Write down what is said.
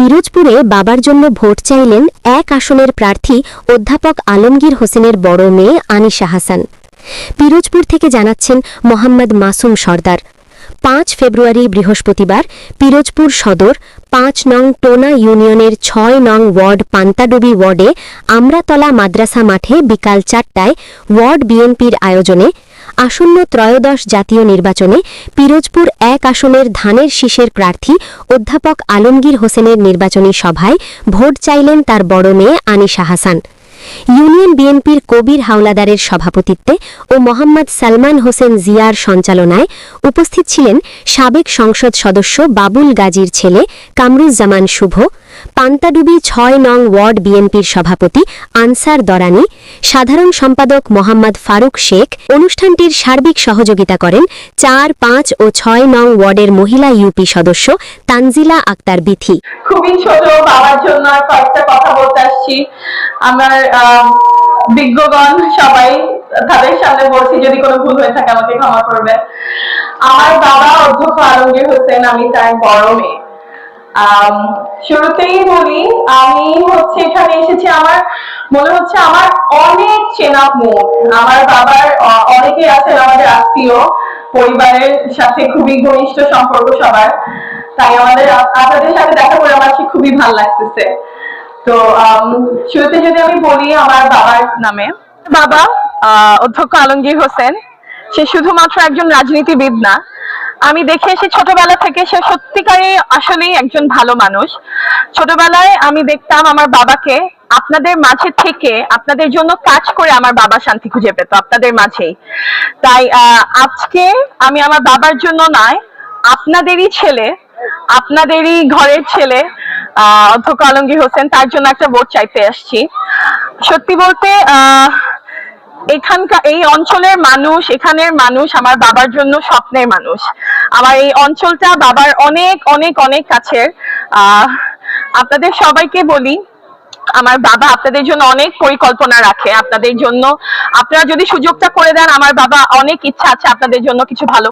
পিরোজপুরে বাবার জন্য ভোট চাইলেন এক আসনের প্রার্থী অধ্যাপক আলমগীর হোসেনের বড় মেয়ে আনিশা হাসান। পিরোজপুর থেকে জানাচ্ছেন মোহাম্মদ মাসুম সর্দার। 5 ফেব্রুয়ারি বৃহস্পতিবার পিরোজপুর সদর 5 নং টোনা ইউনিয়নের 6 নং ওয়ার্ড পান্তাডুবি ওয়ার্ডে আমরাতলা মাদ্রাসা মাঠে বিকাল 4টায় ওয়ার্ড বিএনপির আয়োজনে আসন্ন ত্রয়োদশ জাতীয় নির্বাচনে পিরোজপুর এক আসনের ধানের শীষের প্রার্থী অধ্যাপক আলমগীর হোসেনের নির্বাচনী সভায় ভোট চাইলেন তার বড় মেয়ে আনিশা হাসান। ইউনিয়ন বিএনপির কবির হাওলাদারের সভাপতিত্বে ও মোহাম্মদ সালমান হোসেন জিয়ার সঞ্চালনায় উপস্থিত ছিলেন সাবেক সংসদ সদস্য বাবুল গাজীর ছেলে কামরুজ্জামান শুভ, পান্তাডুবি 6 নং ওয়ার্ড বিএনপির সভাপতি আনসার দরানি, সাধারণ সম্পাদক মোহাম্মদ ফারুক শেখ। অনুষ্ঠানটির সার্বিক সহযোগিতা করেন 4, 5 ও 6 নং ওয়ার্ডের মহিলা ইউপি সদস্য তানজিলা আক্তার বিথি। খুবই ছোট, বাবার জন্য কয়েকটা কথা বলতে আসছি। আমার বিজ্ঞগণ সবাই, তাদের সামনে বলছি, যদি কোনো ভুল হয়ে থাকে আমাকে ক্ষমা করবে। আমার বাবা অধ্যক্ষ আলমগীর হোসেন, আমি তার বড় মেয়ে। শুরুতেই বলি, আমি এখানে এসেছি, আমার মনে হচ্ছে আমার অনেক চেনা মুখ। আমার বাবার অনেকে আছেন আমাদের আত্মীয়, পরিবারের সাথে খুবই ঘনিষ্ঠ সম্পর্ক সবার, তাই আপনাদের সাথে দেখা করে আমার খুবই ভালো লাগতেছে। তো শুরুতে যদি আমি বলি আমার বাবার নামে, বাবা অধ্যক্ষ আলমগীর হোসেন, সে শুধুমাত্র একজন রাজনীতিবিদ না, আমি দেখে এসে ছোটবেলা থেকে সে সত্যিকারে আসলেই একজন ভালো মানুষ। ছোটবেলায় আমি দেখতাম আমার বাবাকে আপনাদের মাঝে থেকে আপনাদের জন্য কাজ করে আমার বাবা শান্তি খুঁজে পেত আপনাদের মাঝেই। তাই আজকে আমি আমার বাবার জন্য নয়, আপনাদেরই ছেলে, আপনাদেরই ঘরের ছেলে অধ্যক্ষ আলমগীর হোসেন, তার জন্য একটা ভোট চাইতে আসছি। সত্যি বলতে এখানকার এই অঞ্চলের মানুষ, এখানের মানুষ আমার বাবার জন্য স্বপ্নের মানুষ। আমার এই অঞ্চলটা বাবার অনেক অনেক অনেক কাছের। আপনাদের সবাইকে বলি, আমার বাবা আপনাদের জন্য অনেক পরিকল্পনা রাখে আপনাদের জন্য। আপনারা যদি সুযোগটা করে দেন, আমার বাবা অনেক ইচ্ছা আছে আপনাদের জন্য কিছু ভালো